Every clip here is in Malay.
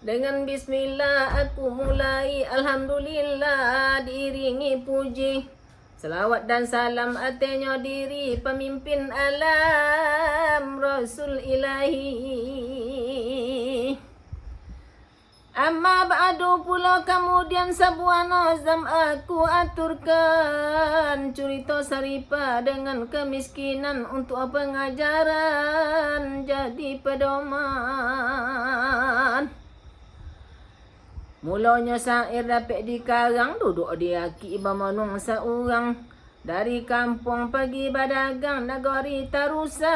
Dengan bismillah aku mulai, alhamdulillah diiringi puji. Selawat dan salam atasnya diri pemimpin alam Rasul ilahi. Amma ba'du pula kemudian sebuah nazam aku aturkan, cerita Saripah dengan kemiskinan untuk pengajaran jadi pedoman. Mulanya syair dapat dikarang, duduk di aki bermenung seorang. Dari kampung pergi berdagang, negeri terusan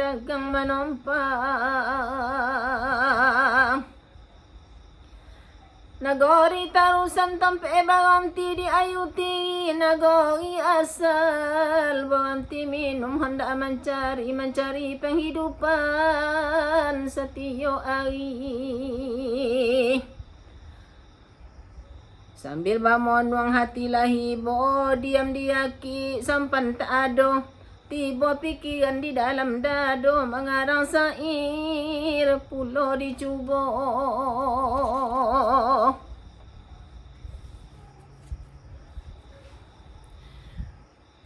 dagang menumpang. Negeri terusan tempat berhenti diayuti, negeri asal berhenti minum hendak mencari penghidupan setiap hari. Sambil bermonong hati lahibo, diam diaki sampan tak ada. Tiba pikiran di dalam dado, mengarang syair pulau dicuba.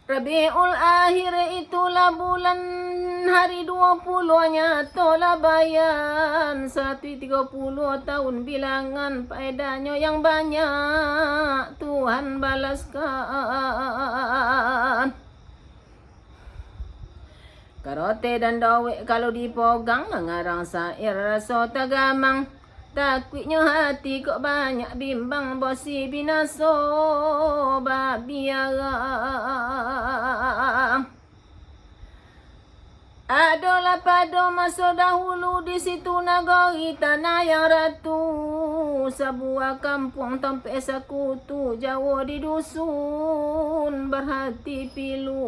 Rabiul Akhir itulah bulan hari 20-nya tola bayan 130 tahun bilangan faedahnya yang banyak Tuhan balaskan. Karote dan dawek kalau dipegang, mengarang syair rasa tagamang. Takutnya hati kok banyak bimbang, bosi binaso babiarang. Adalah pada masa dahulu di situ negeri tanah yang ratu, sebuah kampung tempat sekutu Jawa di dusun berhati pilu.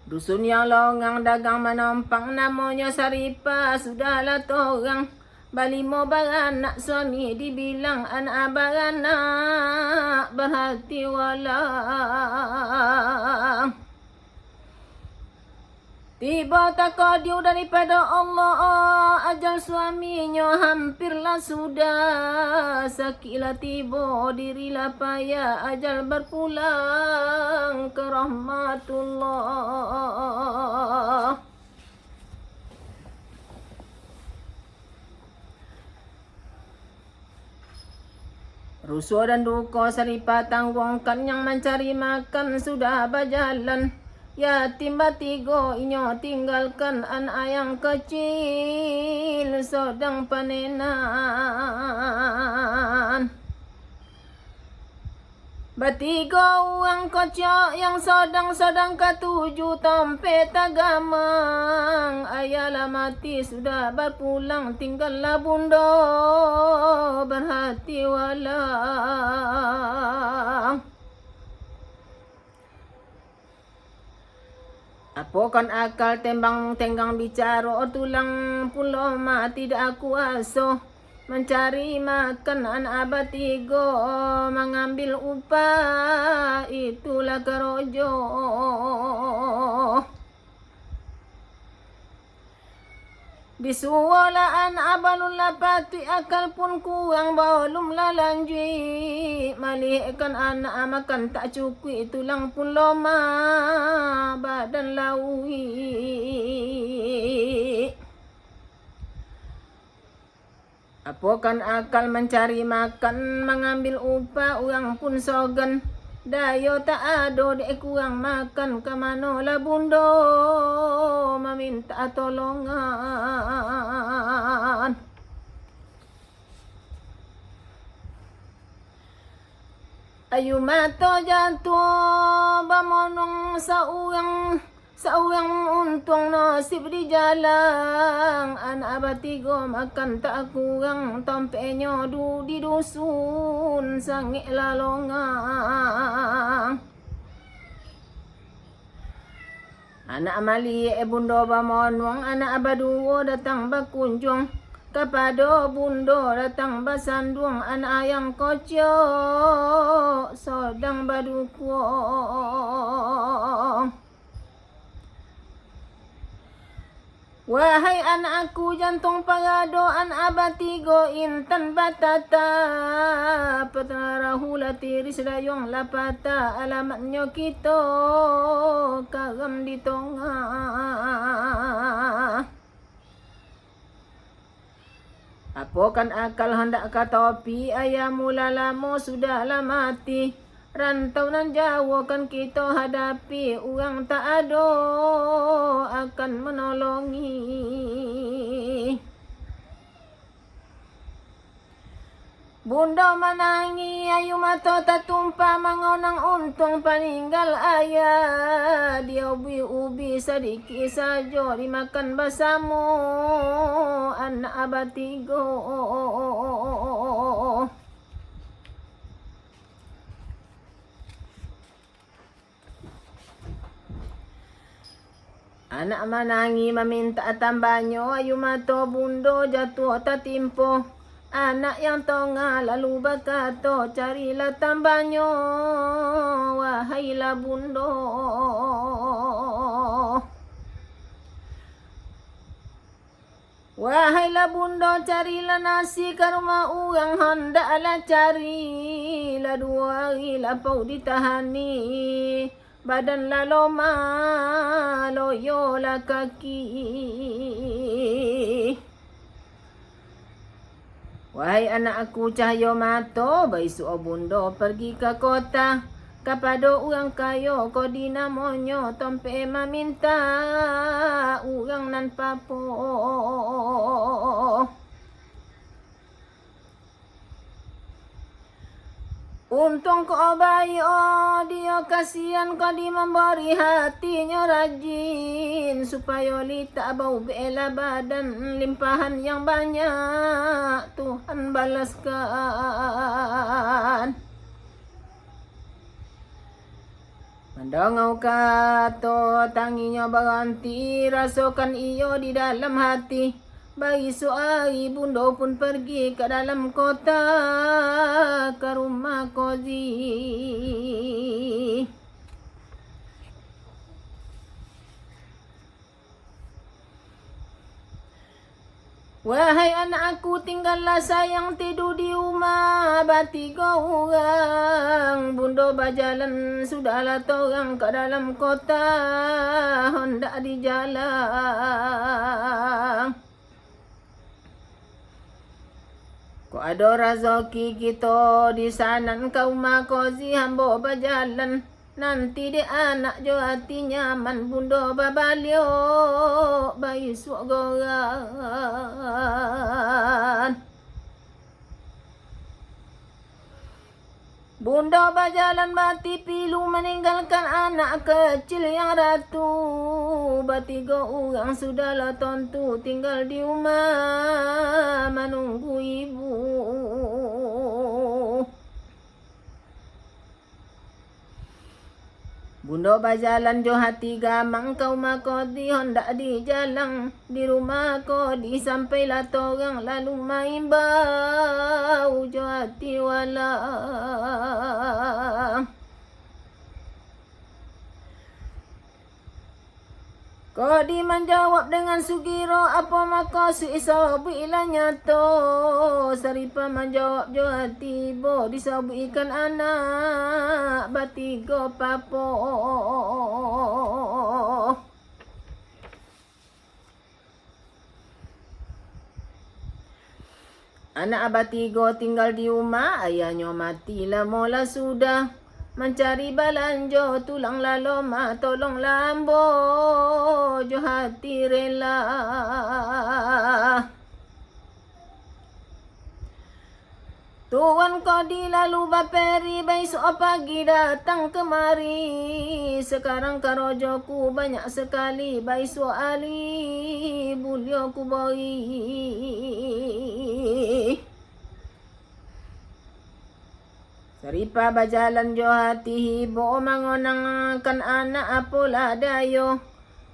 Dusun yang longang dagang menumpang, namanya Saripah sudahlah torang. Balimo beranak suami dibilang anak beranak berhati walang. Tiba takdir daripada Allah, ajal suaminya hampirlah sudah. Sakitlah tiba dirilah payah, ajal berpulang ke rahmatullah. Rusuh dan duka Saripah tanggungkan, yang mencari makan sudah berjalan. Yatim batigo inyo tinggalkan, anak yang kecil sedang panenan. Batigo uang kocok yang sedang ketujuh tempat tagamang. Ayalah mati sudah berpulang, tinggallah bunda berhati walang. Apokan akal tenggang bicara, tulang pulau mak tidak kuasa. Mencari makan anak batigo, mengambil upah itulah kerojo. Bisuala anak balula pati akal pun kurang, belumlah lanjut. Malihkan anak makan tak cukup, tulang pun loma badan lawi. Apokan akal mencari makan, mengambil upah orang pun sogan. Dayo tak ada dek kurang makan, kemanolah bunda meminta tolongan. Ayu mata jatuh bermonong seorang untung nasib di jalan. Anak batigo makan tak kurang, tempenya di dusun sangit lalongang. Anak mali bunda bermonong, anak berdua datang berkunjung. Kepada bunda datang bersandung, anak yang kocok sedang berdukung. Wahai anakku jantung pagadoan abatigo intan batata patarahu latiris dayong lapata alamatnyo kito kagam di tongah. Apokan akal hendak katopi ayam mulalamu sudahlah mati. Rantau nan jauh kan kita hadapi, orang tak ada akan menolongi. Bunda menangi ayu mata tak tumpah mengonang untung peninggal ayah. Dia ubi-ubi sedikit saja dimakan bersama anak abad 3. Anak menangi meminta tambahnya ayu mata bunda jatuh tertimpa. Anak yang tengah lalu berkata carilah tambahnya wahailah bunda. Wahailah bunda carilah nasi ke rumah orang hendaklah carilah 2 hari lapau ditahani. Badan la loma loyo la kaki. Wahai anakku cahaya mata, besok bunda pergi ke kota. Kepada orang kaya kau dinamonyo tompe meminta orang nan papo. Untung kau bayi, oh dia kasihan kau di memberi hatinya rajin. Supaya li tak bau bela badan limpahan yang banyak Tuhan balaskan. Mendongau kata tanginya berhenti, rasakan iyo di dalam hati. Bayi suai bunda pun pergi ke dalam kota ke rumah Kozi. Wahai anakku tinggallah sayang tidur di rumah bertiga orang. Bunda berjalan sudahlah torang ke dalam kota hendak di jalan. Kau ada rezeki kita di sana kau makozi hamba berjalan. Nanti di anak jo hati nyaman bunda babaliok bayi suak goran. Bunda berjalan mati pilu meninggalkan anak kecil yang ratu. Bertiga orang sudahlah tentu tinggal di rumah menunggu ibu. Bunda berjalan jo hati gamang kau makodi hendak di jalan. Di rumah kodi sampailah torang lalu main bau jo hati walang. Kodi menjawab dengan sugiro apa maksud isabuilah nyato. Saripa menjawab jo hati bo disabuikan anak bertiga papo. Anak abad 3 tinggal di rumah, ayahnya mati lama sudah. Mencari balanjo tulang laloma tolong lambo jo hati rela. Tuan Kodi lalu baperi besok pagi datang kemari. Sekarang karojoku banyak sekali besok ali bulioku boi. Saripa berjalan jo hati hibo mengonangkan anak apola dayo.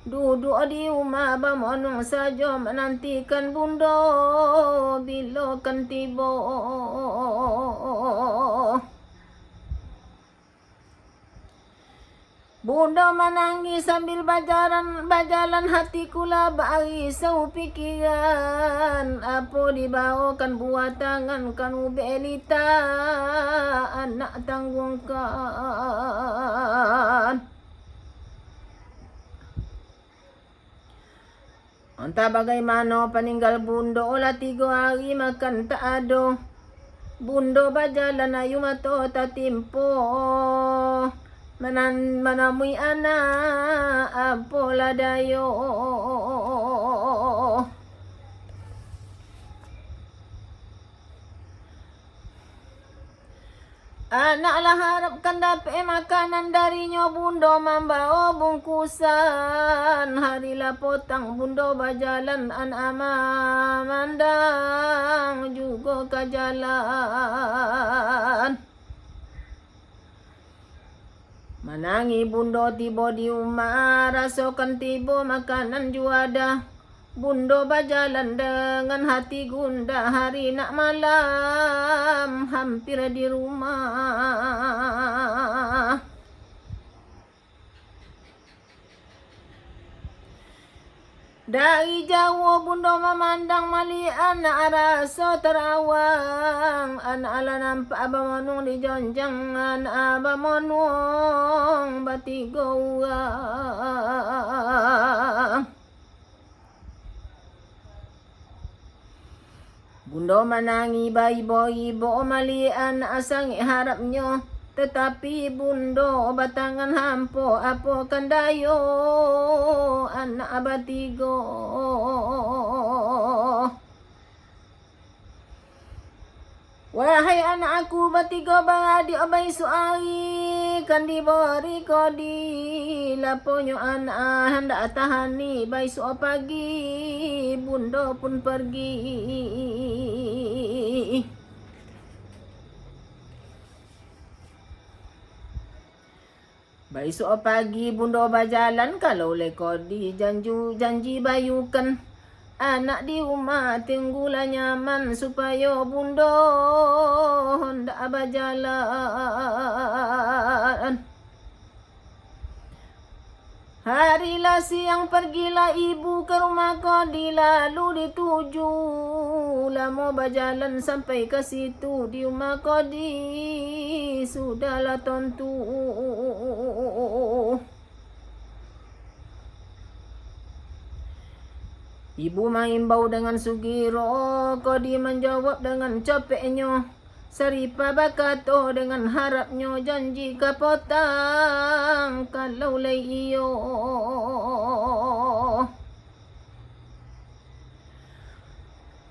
Duduk di rumah bamonong saja menantikan bunda bila kan tiba. Bunda menangis sambil bajalan hatiku lah barisau pikiran. Apa dibawakan buat tangan kan ubelita anak tanggungkan. Entah bagaimana peninggal bunda olah 3 hari makan tak ada. Bunda berjalan ayu mata tak timpo. Menemui anak apalah dayo. Anaklah harapkan dapat makanan darinya. Bunda membawa bungkusan. Harilah potang bunda berjalan. Anak mandang juga ke jalan. Menangi bunda tiba di rumah. Rasakan tiba makanan juga ada. Bunda berjalan dengan hati gundah. Hari nak malam hampir di rumah. Dari jauh bunda memandang mali anak rasa terawang. Anak ala nampak abang manung di jonjang. Anak abang manung bertiga orang. Bunda menangi bayi-bayi mali anak sangi harapnya. Tetapi bunda batangan hampa apa kan dayo anak abah 3. Wahai anak aku bertiga beradik abai suari kan diberi kodi. Laponyo anak hendak tahani bayi suar pagi bunda pun pergi. Besok pagi bunda berjalan kalau lekodi janji bayukan anak di rumah tunggulah nyaman supaya bunda hendak berjalan. Harilah siang pergilah ibu ke rumah kodi lalu dituju. Lama berjalan sampai ke situ di rumah kodi sudahlah tentu. Ibu mengimbau dengan sugiro. Kodi menjawab dengan capeknya. Seripa bakato dengan harapnya janji kapotang kalau iyo.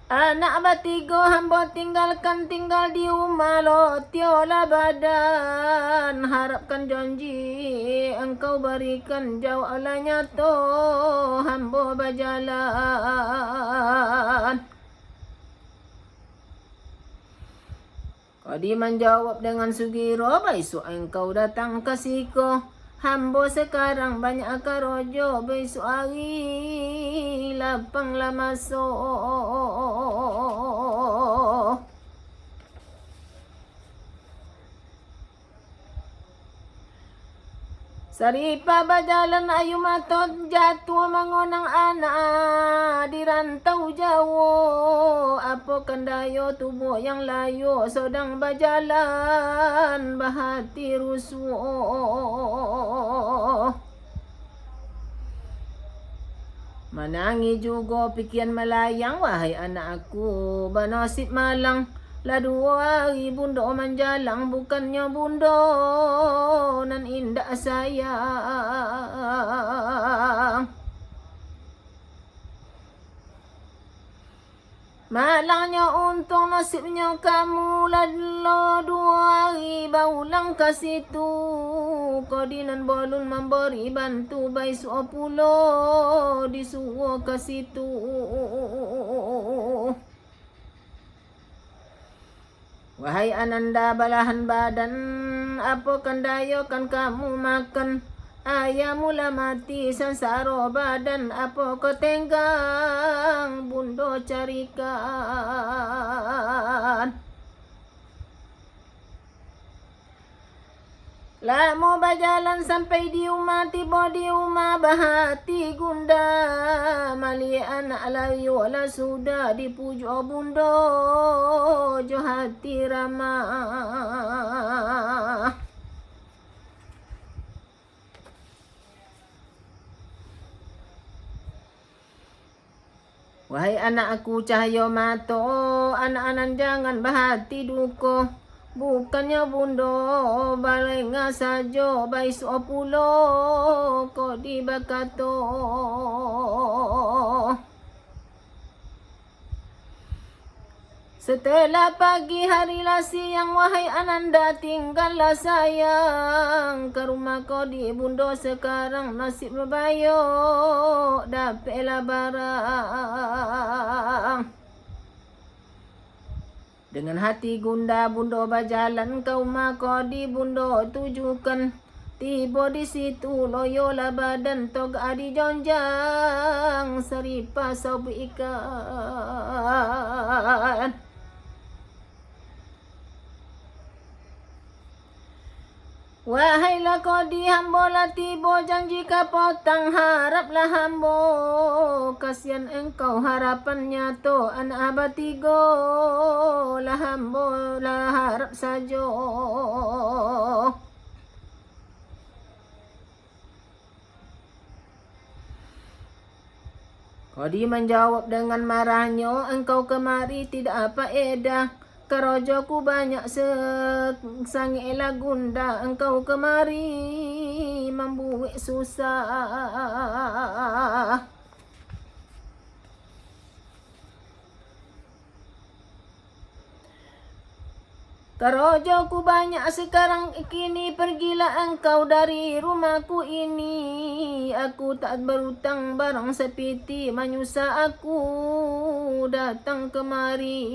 Anak bertiga hamba tinggal di rumah lo tiola badan. Harapkan janji engkau berikan jawablah nyato hamba berjalan. Kodi menjawab dengan sugiro. Besok engkau datang ke siko. Hamba sekarang banyak karojo. Besok hari lapanglah masuk. Seripa berjalan ayu matot jatuh mengonang anak di rantau jauh. Apa kendayo tubuh yang layu sedang berjalan bahati rusuh. Menangi juga pikiran melayang. Wahai anak aku bernasib malang. Lah 2 hari bunda menjalang. Bukannya bunda nan indah sayang. Malangnya untung nasibnya kamu. Lah 2 hari baulang ke situ. Kodinan bolun memberi bantu. Bayi 10 disuruh ke situ. Wahai ananda balahan badan. Apa kendayo kan kamu makan. Ayah mula mati sansaro badan. Apa kau tenggang bunda carikan. Lamo berjalan sampai di rumah, tiba di rumah bahati gunda. Mali anak layu lah sudah dipujuk bunda, jo hati ramah. Wahai anak aku cahaya mata, anak-anak jangan bahati duka. Bukannya bunda balenga saja bai pulo kau dibakato. Setelah pagi harilah siang, wahai ananda tinggallah sayang. Ke rumah kau di bunda sekarang nasib berbayo, dapatlah barang. Dengan hati gunda bunda berjalan ke rumah kau di bunda tujukan. Tiba di situ loyolah badan toga di jonjang, seripa sabu ikan. Wahai lah kau di hambo lah tiba janji kapotang, haraplah hambo. Kasihan engkau harapannya to anak abah tiga, lah hambo lah harap saja. Kau di menjawab dengan marahnya, engkau kemari tidak apa edah. Kerojoku banyak sangilah gunda, engkau kemari membuat susah. Kerojoku banyak sekarang kini, pergilah engkau dari rumahku ini. Aku tak berutang barang sepiti, menyusah aku datang kemari.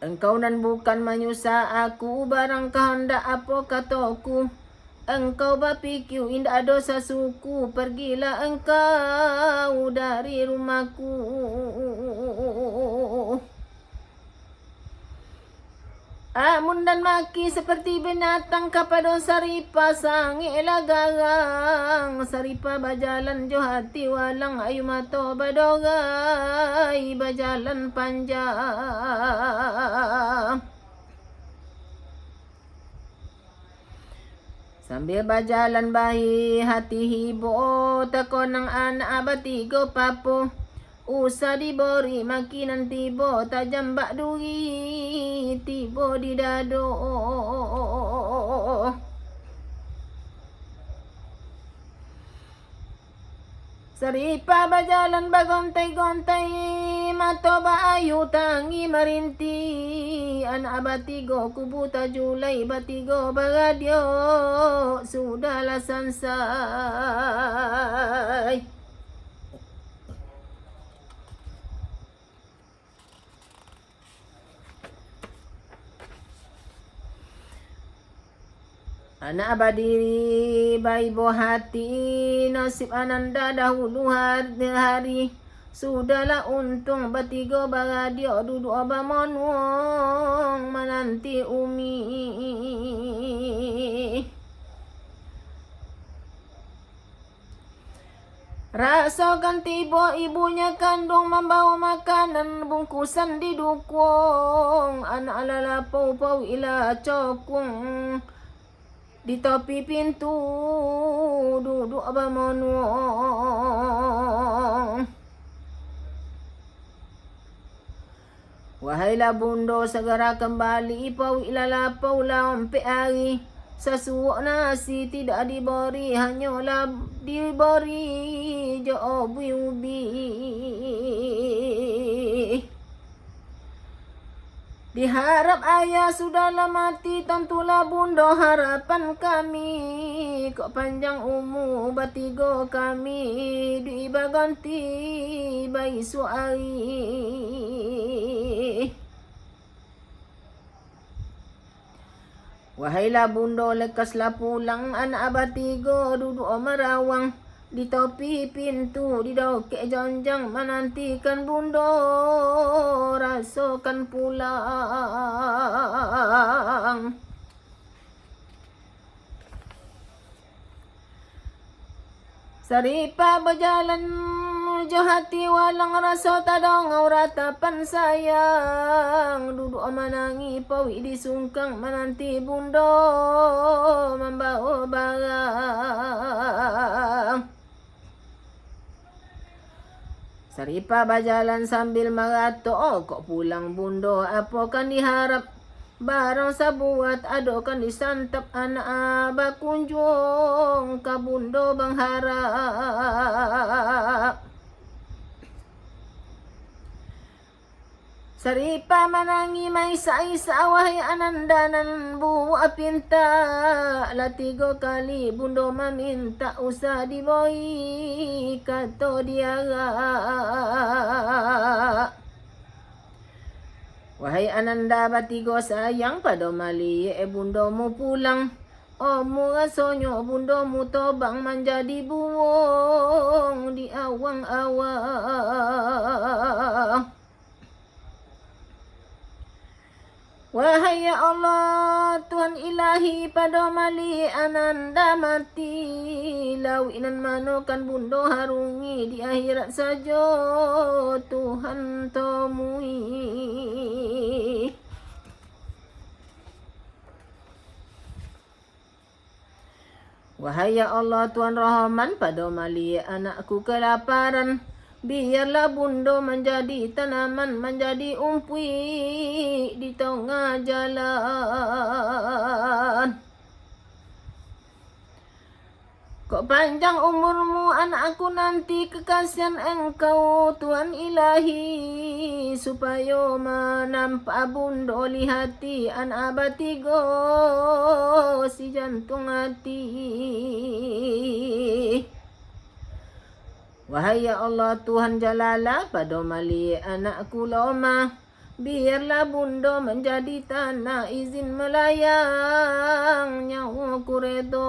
Engkau nan bukan menyusah aku, barang kehendak apa kataku. Engkau berpikir indah dosa suku, pergilah engkau dari rumahku. Amun dan maki seperti binatang kepada saripa, sangilah garang. Saripa berjalan jo hati walang, ayu mata badogai berjalan panjang. Sambil berjalan bayi hati hibo, takonang anak abah tiga papo. Usah diberi makinan tiba, tajam bak duri tiba di dado. Saripa berjalan bagontai-gontai, mata baayu tangi merinti. Anak batigo kubu tajulai, batigo baradio sudahlah sansai. Anak berdiri bayi buah hati, nasib ananda dahulu hari. Sudahlah untung bertiga baradio, duduk abah monwong menanti umi. Rasakan tiba ibunya kandung membawa makanan bungkusan di dukung. Anak lala pau-pau ila cokung. Di tepi pintu duduk abah monwong. Wahailah bunda segera kembali, pau ilala pau lampe hari. Sesuak nasi tidak diberi, hanyalah diberi jo ubi-ubi. Diharap ayah sudahlah mati, tentulah bunda harapan kami. Kok panjang umur bertiga kami, diiba ganti bayi suari. Wahailah bunda lekaslah pulang, anak abah tiga duduk merawang. Di tepi pintu di dokek jonjang menantikan bunda, rasa kan pulang. Saripa berjalan menuju hati walang rasa tadong ratapan sayang. Duduk menangi pawi disungkang menanti bundo membawa barang. Saripa berjalan sambil merato, kok pulang bundo apa kan diharap. Barang sabuat ado kan disantap anak abah kunjung ka bundo bang harap. Saripa menangi may isa-isa wahai anandanan buwa pinta. Latigo kali bundo meminta usah diboy kato diara. Wahai ananda batigo sayang pada mali bundo mu pulang. Omu rasonyo bundo mu tobang menjadi buwong di awang-awang. Wahai ya Allah Tuhan ilahi pada mali ananda mati. Lawinan manokan bundo harungi di akhirat saja Tuhan temui. Wahai ya Allah Tuhan Rahman pada mali anakku kelaparan. Biarlah bundo menjadi tanaman, menjadi umpui di tengah jalan. Kok panjang umurmu anakku nanti kekasihan engkau Tuhan ilahi. Supaya menampak bundo lihati anak batigo si jantung hati. Wahai ya Allah Tuhan Jalala pada mali anakku loma. Biarlah bundo menjadi tanah izin melayang nyawaku redo.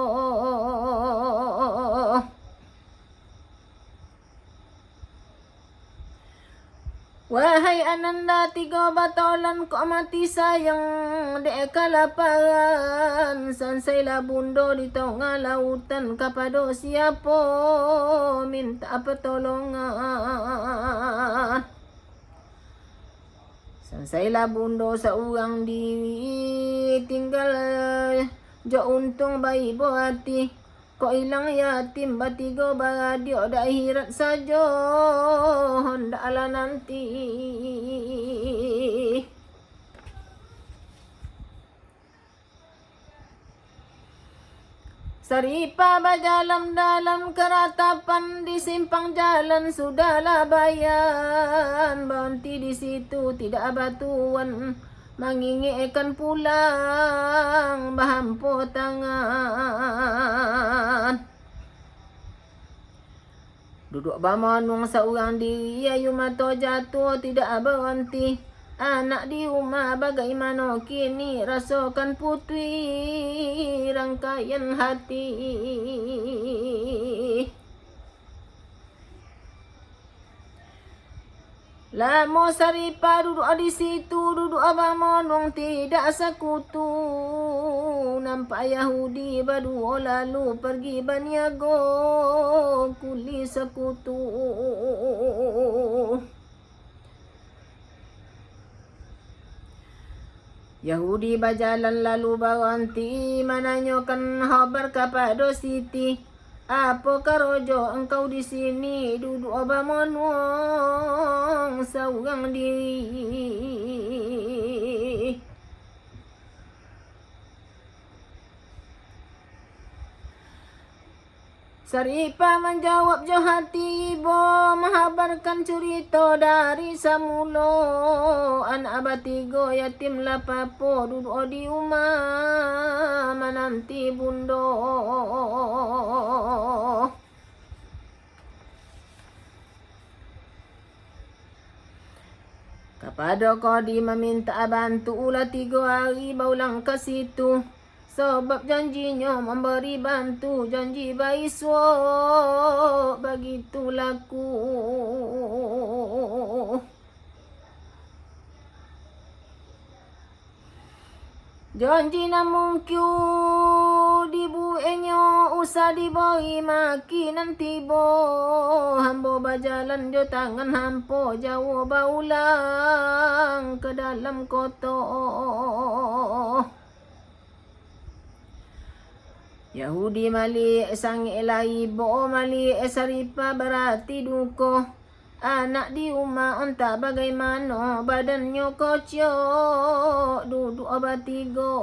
Wahai ananda tiga batolan kok mati sayang dek kelaparan. Sansailah bundo di tengah lautan kepada siapa minta pertolongan. Sansailah bundo seorang diri tinggal jo untung bayi hati. Kok hilang yatim batigo baradio akhirat saja hendaklah nanti. Saripa berjalan dalam keratapan di simpang jalan sudahlah bayan. Berhenti di situ tidak batuan. Menginginkan pulang bahampo tangan. Duduk bamanung seorang diri ayu mata jatuh tidak berhenti. Anak di rumah bagaimana kini rasakan putri rangkaian hati. Lamo Saripa duduk di situ, duduk abang monong tidak sekutu. Nampak Yahudi berdua lalu pergi berniaga kuli sekutu. Yahudi berjalan lalu berhenti menanyakan khabar kepada Siti. Apakah rojo engkau di sini duduk abang menung seorang diri? Saripa menjawab jo hati ibu menghabarkan cerita dari semula. Anak batigo yatim lapapo duduk di rumah menanti bundo. Kepada Kodi meminta bantu ulah 3 hari baulang ke situ. Sebab janjinya memberi bantu, janji baik suap, begitu laku. Janji namun kyu dibuenyo usah diboi maki nanti bo hambo bajalan jo tangan hampo jawo baulang ke dalam koto. Yahudi mali sang elai bo mali esaripa berarti duko. Anak di rumah entah bagaimana badannya kocok duduk obat tiga.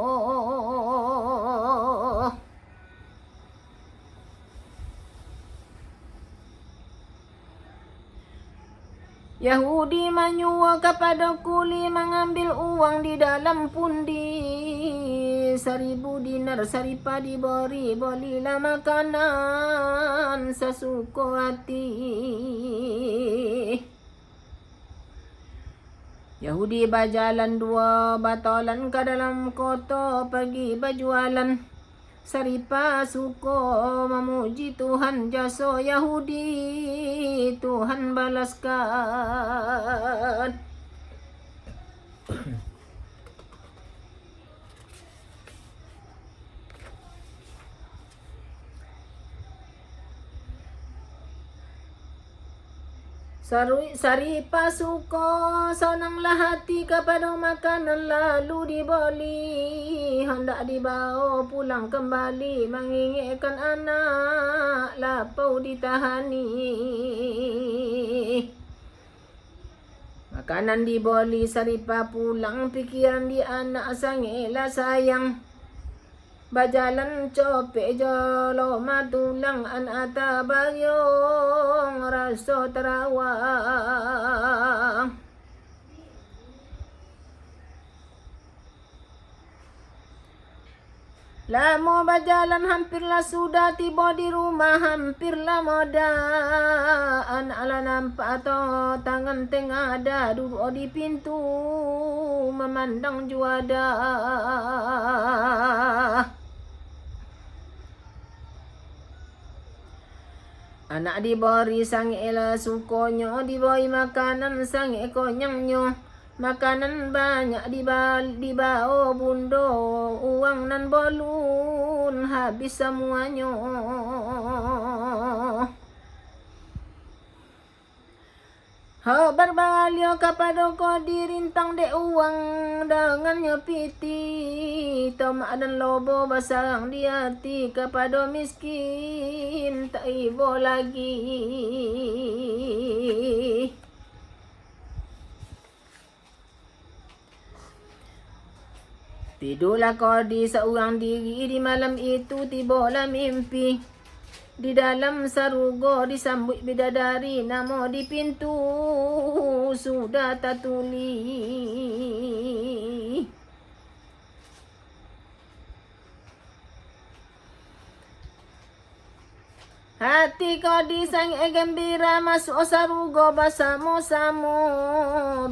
Yahudi menyuruh kepada kuli mengambil uang di dalam pundi. 1,000 dinar saripa diberi, belilah makanan sesuka hati. Yahudi berjalan 2 batolan ke dalam kota pergi berjualan. Saripa suko memuji Tuhan jasa Yahudi, Tuhan balaskan. Saripa suko senanglah hati kepada makanan lalu dibeli, hendak dibawa pulang kembali mengingatkan anak lapau ditahani. Makanan dibeli saripa pulang, pikiran di anak sangatlah sayang. Bajalan copek jolo matulang anata baryong rasa terawang. Lama berjalan hampirlah sudah tiba di rumah, hampirlah moda. Anak nampak atau tangan tengah ada duduk di pintu memandang juada. Anak diberi sang ela sukonyo, diberi makanan sang ekonyangnya. Makanan banyak dibawa bundo, uang nan bolun habis semuanya. Berbalik kepada kodi rintang dek uang dengannya piti. Tomak dan lobo basarang di hati kepada miskin tak ibo lagi. Tidurlah kodi seorang diri di malam itu, tibalah mimpi. Di dalam sarugo disambut bidadari, nama di pintu sudah tertulis. Hati kodi sang gembira masuk sarugo bersama-sama.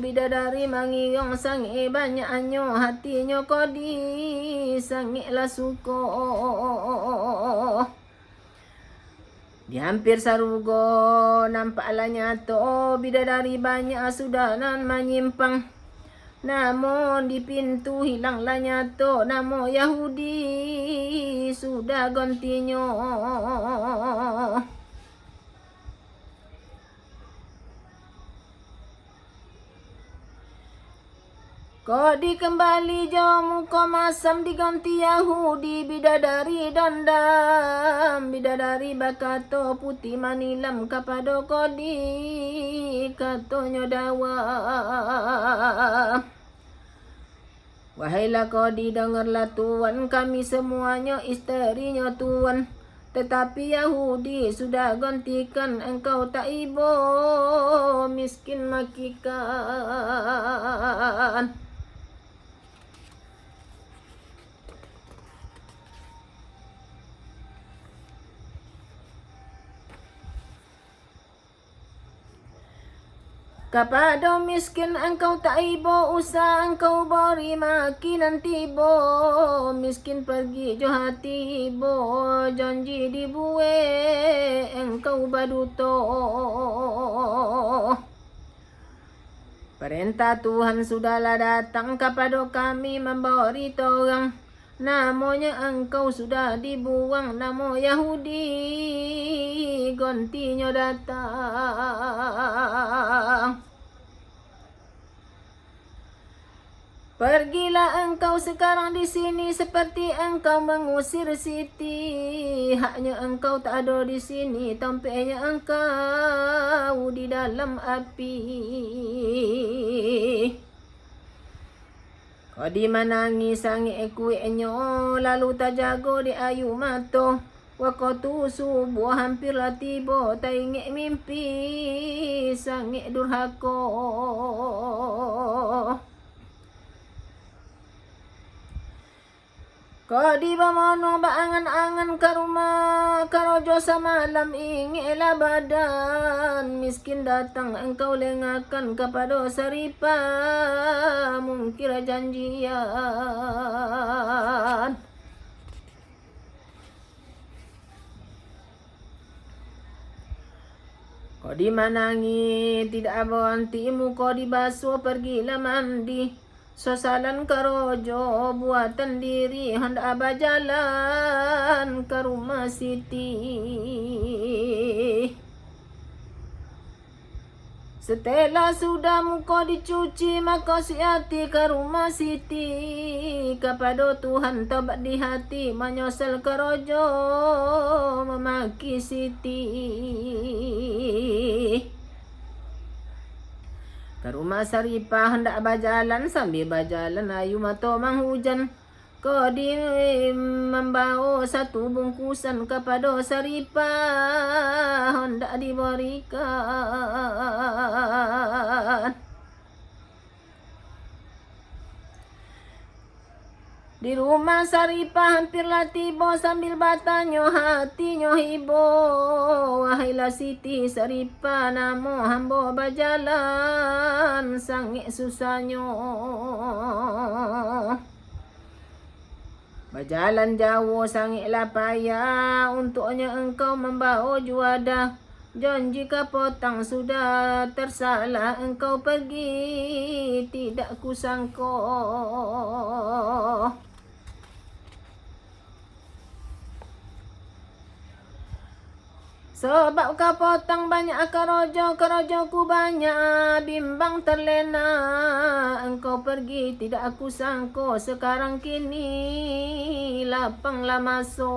Bidadari mengiyong sang banyak anyo, hatinya kodi sangitlah suka. Di hampir sarugo nampaklah nyata, bidadari banyak sudah nan menyimpang. Namun di pintu hilanglah nyata, nama Yahudi sudah gantinya. Kodi kembali jauh muka masam diganti Yahudi, bidadari dendam. Bidadari berkata putih manilam kepada kodi, katanya dawa. Wahailah kodi, dengarlah tuan, kami semuanya isterinya tuan. Tetapi Yahudi sudah gantikan engkau tak ibo, miskin makikan. Kepada miskin engkau tak ibo, usah engkau beri maki nanti bo. Miskin pergi jo hati ibo, janji dibue engkau baduto. Perintah Tuhan sudahlah datang kepada kami membawa berita orang. Namanya engkau sudah dibuang, nama Yahudi gantinya datang. Pergilah engkau sekarang di sini seperti engkau mengusir Siti. Haknya engkau tak ada di sini, tampaknya engkau di dalam api. Kau di manangi sangit kueknya, lalu tak jago di ayu mata. Waktu subuh hampirlah tiba, tak ingat mimpi sangit durhaka. Kau di bamono baangan-angan ke rumah karojo semalam ingatlah badan miskin datang engkau lengakan kepada Saripa mungkir janjian. Kau di manangi tidak berhentimu, kau di basuh pergilah mandi. Sosalan karojo buatan diri hendak berjalan ke rumah Siti. Setelah sudah muka dicuci maka siati ke rumah Siti. Kepada Tuhan tobat di hati menyesal karojo memaki Siti. Ke rumah Saripa hendak berjalan, sambil berjalan ayu mata menghujan. Kau di membawa satu bungkusan kepada Saripa hendak diberikan. Di rumah Saripa hampirlah tiba sambil bertanya hatinya hibur. Wahailah Siti Saripa, namo hamba berjalan sangit susahnya. Berjalan jauh sangitlah payah, untuknya engkau membawa juada. Janji kapotang sudah tersalah, engkau pergi tidak kusangka. Sebab kau potong banyak kerojo-kerojoku banyak, bimbang terlena. Engkau pergi tidak aku sangka, sekarang kini lapanglah masuk.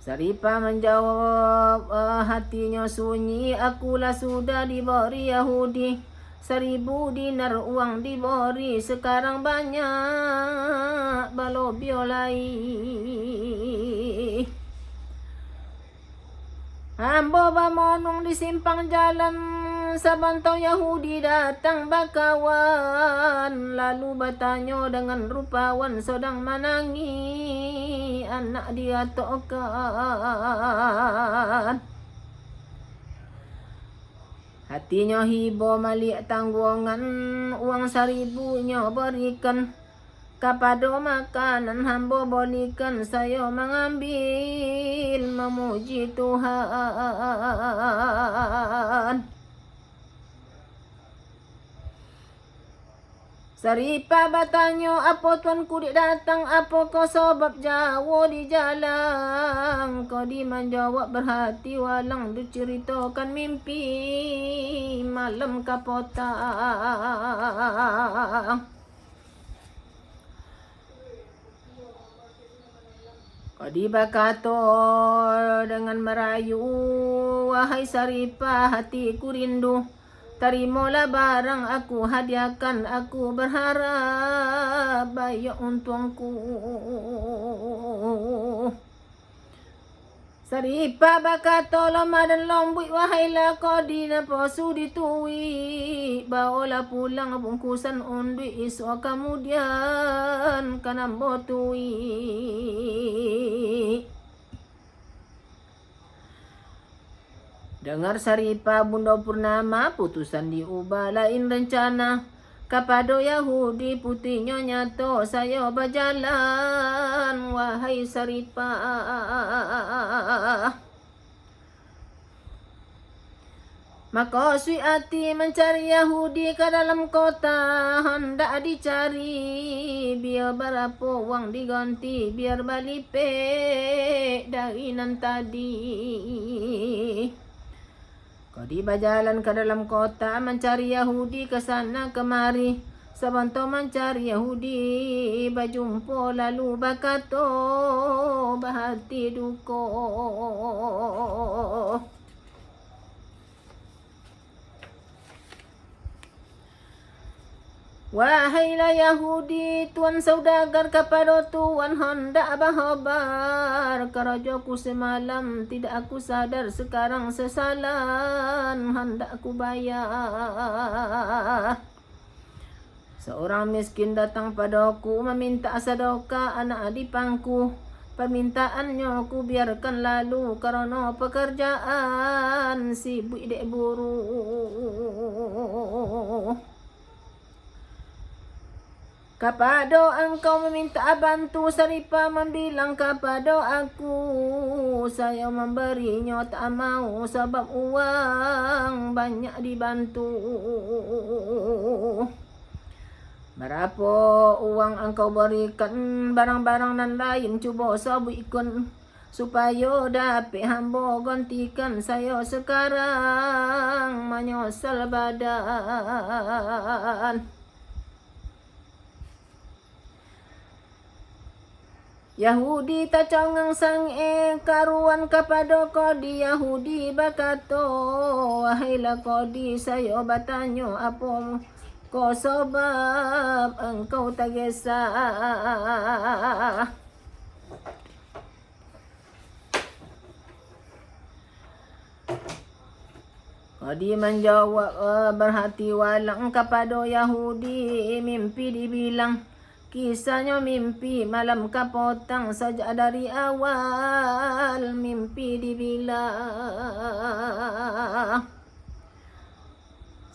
Saripa menjawab, hatinya sunyi, akulah sudah diberi Yahudi. 1000 dinar uang diberi, sekarang banyak balobio lain. Hamba bamonong di simpang jalan, sabantau Yahudi datang bakawan. Lalu bertanya dengan rupawan, sedang menangi anak dia tokan. Hatinya hibur melihat tanggungan, uang 1000-nya berikan. Kepada makanan hamba bolikan, saya mengambil memuji Tuhan. Saripa bertanya, apa tuan kudik datang, apa kau sebab jauh di jalan? Kau di menjawab berhati walang, diceritakan mimpi malam kapotang. Kau di berkata dengan merayu, wahai Saripa hatiku rindu. Terimalah barang aku hadiahkan, aku berharap banyak untungku. Saripa berkata lemah dan lembut, wahailah kau di napa sudi tuwi. Bawalah pulang bungkusan undi, esok kemudian kan ambo tuwi. Dengar Saripa Bunda Purnama, putusan diubah lain rencana. Kepada Yahudi putihnya nyata, saya berjalan, wahai Saripa. Maka Suyati mencari Yahudi ke dalam kota, hendak dicari, biar berapa wang diganti, biar balik pek dari nan tadi. Kau di berjalan ke dalam kota, mencari Yahudi ke sana kemari. Sebentar mencari Yahudi, berjumpa lalu berkata, berhati duka. Wahailah Yahudi, tuan saudagar kepada tuan hendak berhabar. Kerajaku semalam tidak aku sadar, sekarang sesalan hendak aku bayar. Seorang miskin datang padaku meminta sedekah anak adipangku. Permintaannya ku biarkan lalu kerana pekerjaan sibuk dek buruh. Kepada engkau meminta bantu, seripa membilang kepada aku, saya memberinya tak mau sebab uang banyak dibantu. Berapa uang engkau berikan, barang-barang dan lain cuba sabutkan, supaya dapat hamba gantikan saya sekarang menyesal badan. Yahudi tak cangang sang karuan kepada Qadi. Yahudi berkata, wahailah Qadi, saya bertanya apa kau sebab engkau tak kisah. Qadi menjawab, berhati walang kepada Yahudi, mimpi dibilang. Kisahnya mimpi malam kapotang, sejak dari awal mimpi dibilang.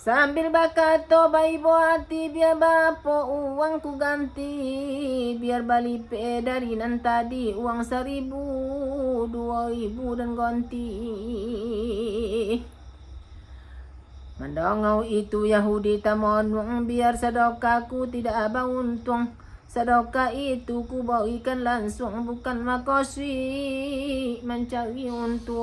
Sambil berkata, baik hati biar bapa uang ku ganti, biar balik dari nan tadi uang 1,000, 2,000 dan ganti. Mendengar itu Yahudi tamonong, biar sedekahku tidak beruntung. Sedekah itu ku berikan langsung, bukan makasih mencari untung.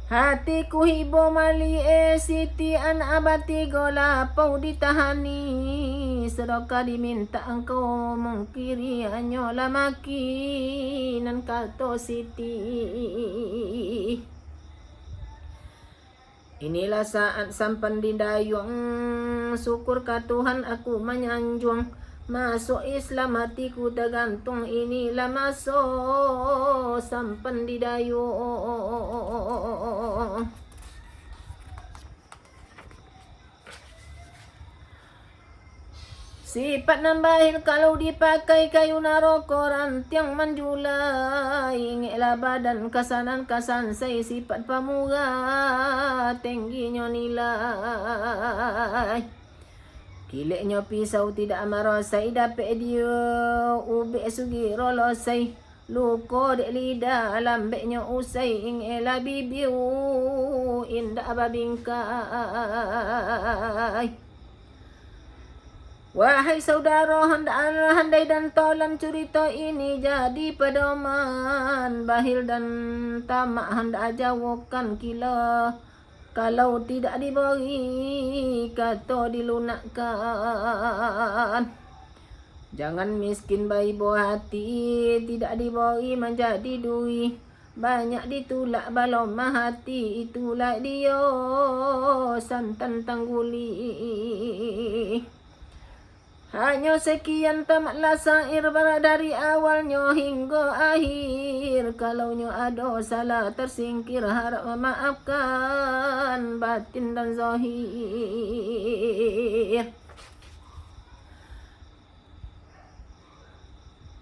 Hatiku hibo mali siti an abati golapau ditahani. Sedekah diminta engkau mengkiri, hanyalah makinan kata siti. Inilah saat sampan di dayung, syukur ke Tuhan aku menyanjung. Masuk Islam hatiku tergantung, inilah masuk sampan di dayung. Sifat nambahin kalau dipakai kayu naroko, rantiang menjulai. Ingeklah badan kasanan kasansai, sifat pamurah tingginya nilai. Kiliknya pisau tidak merosai, dapat dia ubik sugi rolosai. Luka dek lidah lambeknya usai, ingeklah bibiu indah babingkai. Wahai saudara, handai dan tolong cerita ini jadi pedoman. Bahil dan tamak hendak jawabkan kila, kalau tidak diberi kata dilunakkan. Jangan miskin bayi buah hati, tidak diberi menjadi duit. Banyak ditulak baloma hati, itulah dia santan tangguli. Hanya sekian tamatlah syair dari awalnya hingga akhir. Kalaunya ada salah tersingkir, harap memaafkan batin dan zahir.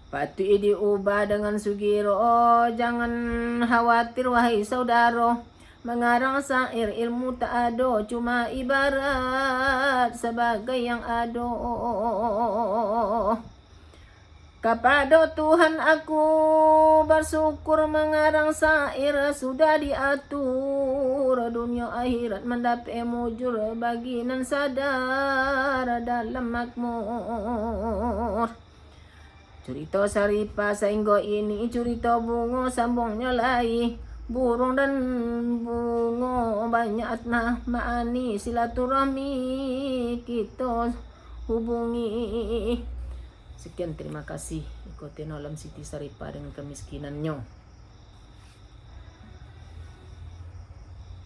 Patut diubah dengan sugiro, jangan khawatir wahai saudara. Mengarang syair ilmu tak ada, cuma ibarat sebagai yang ada. Kepada Tuhan aku bersyukur mengarang syair sudah diatur dunia akhirat mendapat mujur bagi nan sadar dalam makmur. Cerita Saripah sehingga ini cerita bunga sambungnya lagi burung dan bunga banyak nah maani silaturahmi kita hubungi. Sekian, terima kasih. Ikutin Alam Siti Saripah dengan kemiskinannya.